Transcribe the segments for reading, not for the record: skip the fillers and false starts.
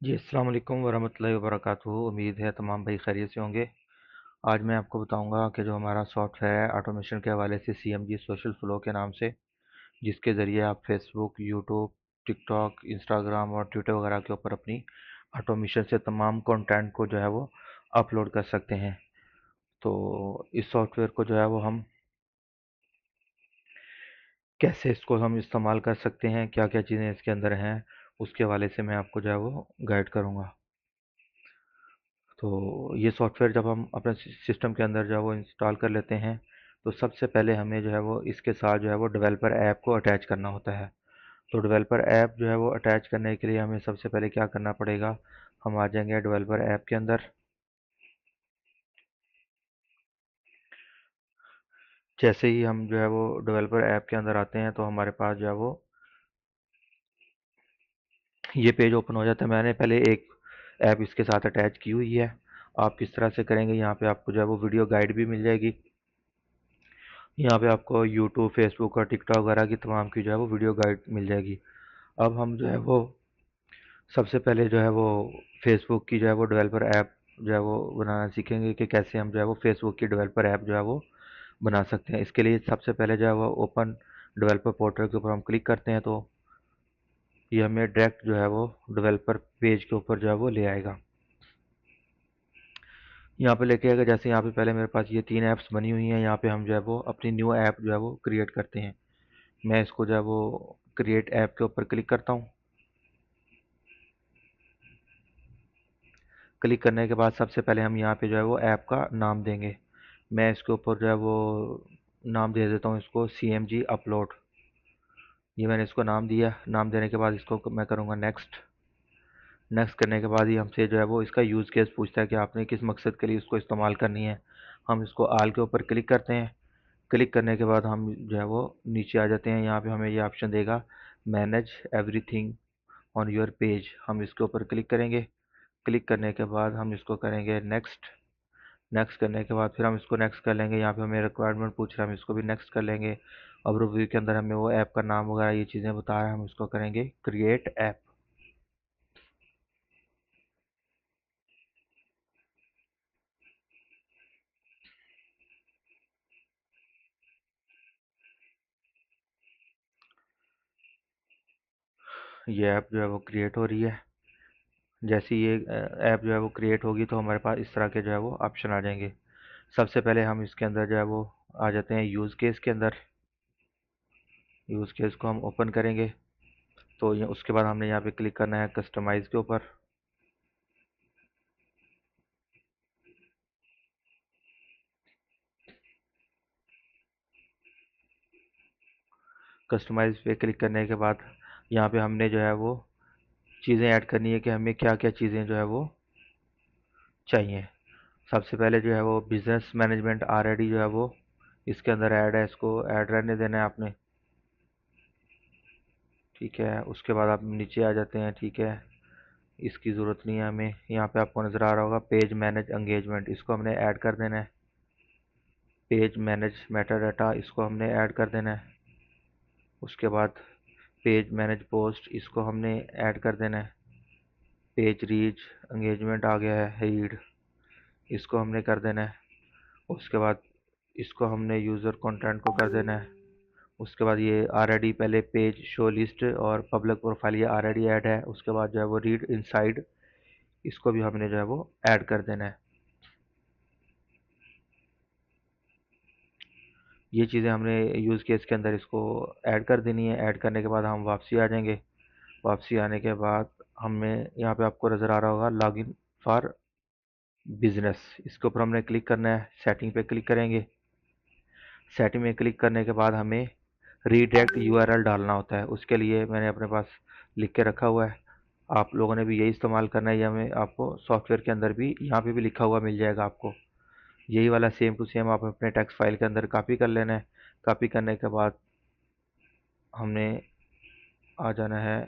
जी, अस्सलाम वालेकुम वरहमतुल्लाहि वबरकातुहू। उम्मीद है तमाम भाई खैरियत से होंगे। आज मैं आपको बताऊंगा कि जो हमारा सॉफ्टवेयर है ऑटोमेशन के हवाले से सीएमजी सोशल फ्लो के नाम से, जिसके ज़रिए आप फेसबुक, यूट्यूब, टिकटॉक, इंस्टाग्राम और ट्विटर वगैरह के ऊपर अपनी ऑटोमेशन से तमाम कंटेंट को जो है वो अपलोड कर सकते हैं। तो इस सॉफ्टवेयर को जो है वो हम कैसे इसको हम इस्तेमाल कर सकते हैं, क्या क्या चीज़ें इसके अंदर हैं, उसके हवाले से मैं आपको जो है वो गाइड करूँगा। तो ये सॉफ्टवेयर जब हम अपने सिस्टम के अंदर जो है वो इंस्टॉल कर लेते हैं, तो सबसे पहले हमें जो है वो इसके साथ जो है वो डेवलपर ऐप को अटैच करना होता है। तो डेवलपर ऐप जो है वो अटैच करने के लिए हमें सबसे पहले क्या करना पड़ेगा, हम आ जाएंगे डेवलपर ऐप के अंदर। जैसे ही हम जो है वो डेवलपर ऐप के अंदर आते हैं तो हमारे पास जो है वो ये पेज ओपन हो जाता है। मैंने पहले एक ऐप इसके साथ अटैच की हुई है। आप किस तरह से करेंगे, यहाँ पे आपको जो है वो वीडियो गाइड भी मिल जाएगी। यहाँ पे आपको यूट्यूब, फेसबुक और टिकटॉक वगैरह की तमाम की जो है वो वीडियो गाइड मिल जाएगी। अब हम जो है वो सबसे पहले जो है वो फेसबुक की जो है वो डेवलपर ऐप जो है वो बनाना सीखेंगे कि कैसे हम जो है वो फेसबुक की डेवलपर ऐप जो है वो बना सकते हैं। इसके लिए सबसे पहले जो है वो ओपन डेवलपर पोर्टल के ऊपर हम क्लिक करते हैं तो ये हमें डायरेक्ट जो है वो डेवलपर पेज के ऊपर जो है वो ले आएगा। यहाँ पे लेके आएगा। जैसे यहाँ पे पहले मेरे पास ये 3 ऐप्स बनी हुई हैं, यहाँ पे हम जो है वो अपनी न्यू ऐप जो है वो क्रिएट करते हैं। मैं इसको जो है वो क्रिएट ऐप के ऊपर क्लिक करता हूँ। क्लिक करने के बाद सबसे पहले हम यहाँ पे जो है वो ऐप का नाम देंगे। मैं इसके ऊपर जो है वो नाम दे देता हूँ इसको CMG अपलोड। ये मैंने इसको नाम दिया। नाम देने के बाद इसको मैं करूँगा नेक्स्ट। नेक्स्ट करने के बाद ही हमसे जो है वो इसका यूज़ केस पूछता है कि आपने किस मकसद के लिए इसको इस्तेमाल करनी है। हम इसको आल के ऊपर क्लिक करते हैं। क्लिक करने के बाद हम जो है वो नीचे आ जाते हैं। यहाँ पे हमें ये ऑप्शन देगा manage everything on your page. हम इसके ऊपर क्लिक करेंगे। क्लिक करने के बाद हम इसको करेंगे नेक्स्ट। नेक्स्ट करने के बाद फिर हम इसको नेक्स्ट कर लेंगे। यहाँ पे हमें रिक्वायरमेंट पूछ रहा है, हम इसको भी नेक्स्ट कर लेंगे। अब रिव्यू के अंदर हमें वो ऐप का नाम वगैरह ये चीज़ें बता रहा है, हम इसको करेंगे क्रिएट ऐप। ये ऐप जो है वो क्रिएट हो रही है। जैसे ये ऐप जो है वो क्रिएट होगी तो हमारे पास इस तरह के जो है वो ऑप्शन आ जाएंगे। सबसे पहले हम इसके अंदर जो है वो आ जाते हैं यूज़ केस के अंदर। यूज़ केस को हम ओपन करेंगे तो ये उसके बाद हमने यहाँ पे क्लिक करना है कस्टमाइज़ के ऊपर। कस्टमाइज़ पे क्लिक करने के बाद यहाँ पे हमने जो है वो चीज़ें ऐड करनी है कि हमें क्या क्या चीज़ें जो है वो चाहिए। सबसे पहले जो है वो बिजनेस मैनेजमेंट ऑलरेडी जो है वो इसके अंदर ऐड है, इसको ऐड रहने देना है आपने। ठीक है, उसके बाद आप नीचे आ जाते हैं। ठीक है, इसकी ज़रूरत नहीं है हमें। यहाँ पे आपको नज़र आ रहा होगा पेज मैनेज एंगेजमेंट, इसको हमने ऐड कर देना है। पेज मैनेज मेटा डाटा, इसको हमने ऐड कर देना है। उसके बाद पेज मैनेज पोस्ट, इसको हमने ऐड कर देना है। पेज रीच एंगेजमेंट आ गया है, रीड, इसको हमने कर देना है। उसके बाद इसको हमने यूज़र कंटेंट को कर देना है। उसके बाद ये ऑलरेडी पहले पेज शो लिस्ट और पब्लिक प्रोफाइल ये ऑलरेडी ऐड है। उसके बाद जो है वो रीड इनसाइड, इसको भी हमने जो है वो ऐड कर देना है। ये चीज़ें हमने यूज़ केस के अंदर इसको ऐड कर देनी है। ऐड करने के बाद हम वापसी आ जाएंगे। वापसी आने के बाद हमें यहाँ पे आपको नज़र आ रहा होगा लॉगिन फॉर बिजनेस, इसके ऊपर हमने क्लिक करना है। सेटिंग पे क्लिक करेंगे। सेटिंग में क्लिक करने के बाद हमें रीडायरेक्ट यूआरएल डालना होता है। उसके लिए मैंने अपने पास लिख के रखा हुआ है। आप लोगों ने भी यही इस्तेमाल करना है। या मैं आपको सॉफ्टवेयर के अंदर भी यहाँ पे भी लिखा हुआ मिल जाएगा आपको। यही वाला सेम टू सेम आप अपने टेक्स्ट फाइल के अंदर कॉपी कर लेना है। कॉपी करने के बाद हमने आ जाना है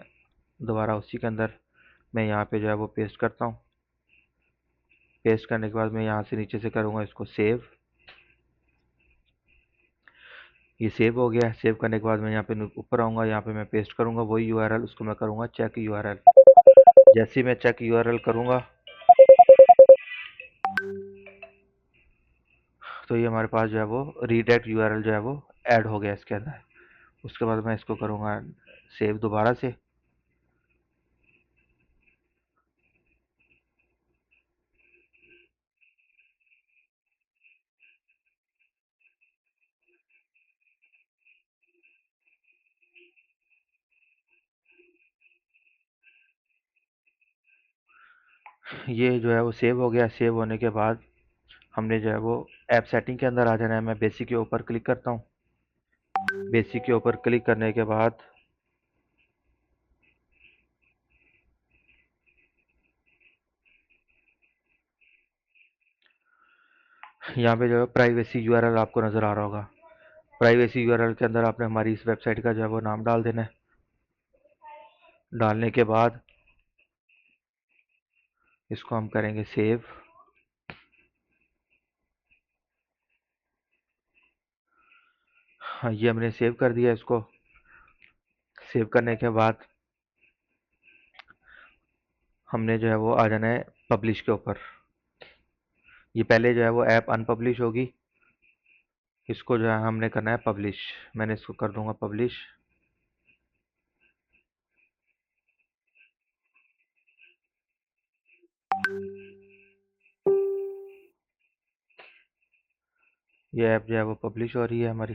दोबारा उसी के अंदर। मैं यहाँ पे जो है वो पेस्ट करता हूँ। पेस्ट करने के बाद मैं यहाँ से नीचे से करूँगा इसको सेव। ये सेव हो गया। सेव करने के बाद मैं यहाँ पे ऊपर आऊँगा, यहाँ पे मैं पेस्ट करूँगा वही यूआरएल, उसको मैं करूँगा चेक यूआरएल। जैसे ही मैं चेक यूआरएल करूँगा तो ये हमारे पास जो है वो रीडायरेक्ट यूआरएल जो है वो ऐड हो गया इसके अंदर। उसके बाद मैं इसको करूँगा सेव दोबारा से। ये जो है वो सेव हो गया। सेव होने के बाद हमने जो है वो ऐप सेटिंग के अंदर आ जाना है। मैं बेसिक के ऊपर क्लिक करता हूँ। बेसिक के ऊपर क्लिक करने के बाद यहाँ पे जो है प्राइवेसी यूआरएल आपको नज़र आ रहा होगा। प्राइवेसी यूआरएल के अंदर आपने हमारी इस वेबसाइट का जो है वो नाम डाल देना है। डालने के बाद इसको हम करेंगे सेव। हाँ, ये हमने सेव कर दिया। इसको सेव करने के बाद हमने जो है वो आ जाना है पब्लिश के ऊपर। ये पहले जो है वो ऐप अनपब्लिश होगी। इसको जो है हमने करना है पब्लिश। मैंने इसको कर दूंगा पब्लिश। ये ऐप जो है वो पब्लिश हो रही है हमारी।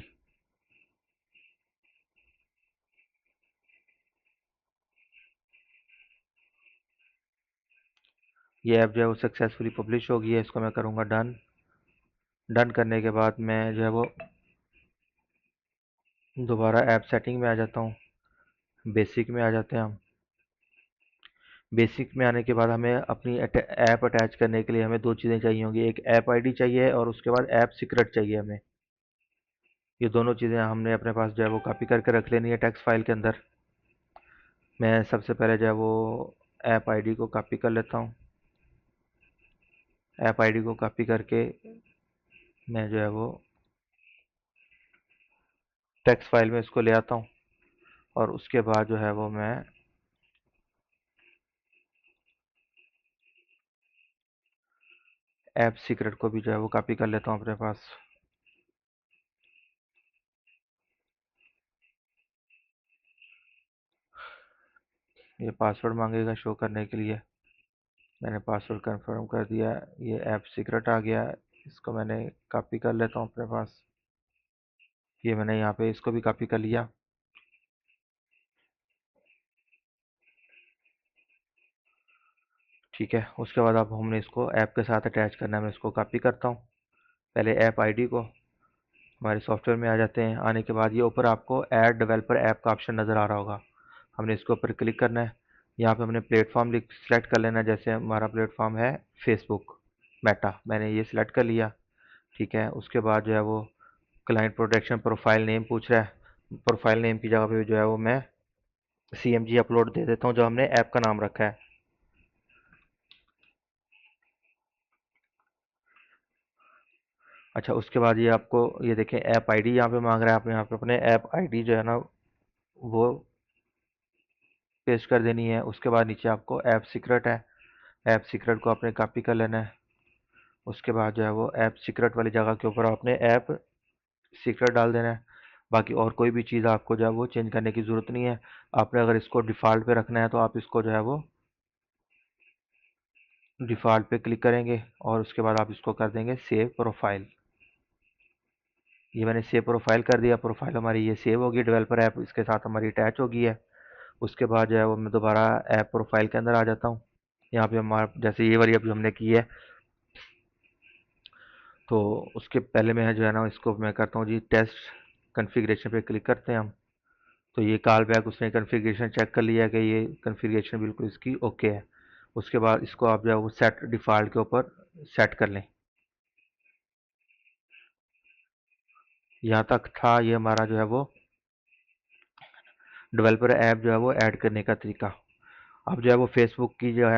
ये ऐप जो है वो सक्सेसफुली पब्लिश हो गई है। इसको मैं करूँगा डन। डन करने के बाद मैं जो है वो दोबारा ऐप सेटिंग में आ जाता हूँ। बेसिक में आ जाते हैं हम। बेसिक में आने के बाद हमें अपनी ऐप अटैच करने के लिए हमें दो चीज़ें चाहिए होंगी। एक ऐप आईडी चाहिए और उसके बाद ऐप सीक्रेट चाहिए हमें। ये दोनों चीज़ें हमने अपने पास जो है वो कॉपी करके रख लेनी है टेक्स्ट फाइल के अंदर। मैं सबसे पहले जो है वो ऐप आईडी को कॉपी कर लेता हूँ। ऐप आईडी को कॉपी करके मैं जो है वो टेक्स्ट फाइल में इसको ले आता हूँ और उसके बाद जो है वो मैं ऐप सीक्रेट को भी जो है वो कॉपी कर लेता हूँ अपने पास। ये पासवर्ड मांगेगा शो करने के लिए। मैंने पासवर्ड कंफर्म कर दिया। ये ऐप सीक्रेट आ गया। इसको मैंने कॉपी कर लेता हूँ अपने पास। ये मैंने यहाँ पे इसको भी कॉपी कर लिया। ठीक है। उसके बाद अब हमने इसको ऐप के साथ अटैच करना है। मैं इसको कॉपी करता हूँ। पहले ऐप आईडी को हमारे सॉफ्टवेयर में आ जाते हैं। आने के बाद ये ऊपर आपको ऐड डेवलपर ऐप का ऑप्शन नज़र आ रहा होगा। हमने इसके ऊपर क्लिक करना है। यहाँ पे हमने प्लेटफॉर्म सेलेक्ट कर लेना है। जैसे हमारा प्लेटफॉर्म है फेसबुक मेटा, मैंने ये सिलेक्ट कर लिया। ठीक है। उसके बाद जो है वो क्लाइंट प्रोटेक्शन प्रोफाइल नेम पूछ रहा है। प्रोफाइल नेम की जगह पे जो है वो मैं CMG अपलोड दे देता हूँ जो हमने ऐप का नाम रखा है। अच्छा, उसके बाद ये आपको ये देखें ऐप आईडी यहाँ पे मांग रहा है। आप यहाँ पे अपने ऐप आईडी जो है ना वो पेस्ट कर देनी है। उसके बाद नीचे आपको ऐप सीक्रेट है। ऐप सीक्रेट को आपने कॉपी कर लेना है। उसके बाद जो है वो ऐप सीक्रेट वाली जगह के ऊपर आपने ऐप सीक्रेट डाल देना है। बाकी और कोई भी चीज़ आपको जो है वो चेंज करने की ज़रूरत नहीं है। आपने अगर इसको डिफ़ॉल्ट पे रखना है तो आप इसको जो है वो डिफ़ॉल्ट पे क्लिक करेंगे और उसके बाद आप इसको कर देंगे सेव प्रोफाइल। ये मैंने सेव प्रोफाइल कर दिया। प्रोफाइल हमारी ये सेव होगी। डेवलपर ऐप इसके साथ हमारी अटैच हो गई है। उसके बाद जो है वो मैं दोबारा ऐप प्रोफाइल के अंदर आ जाता हूँ। यहाँ पे हमारा जैसे ये वाली अभी हमने की है तो उसके पहले मैं जो है ना इसको मैं करता हूँ जी टेस्ट कन्फिग्रेशन पे क्लिक करते हैं हम। तो ये कॉल बैक उसने कन्फिग्रेशन चेक कर लिया कि ये कन्फिग्रेशन बिल्कुल इसकी ओके है। उसके बाद इसको आप जो है वो सेट डिफ़ॉल्ट के ऊपर सेट कर लें। यहाँ तक था ये हमारा जो है वो डेवलपर ऐप जो है वो ऐड करने का तरीका। अब जो है वो फेसबुक की जो है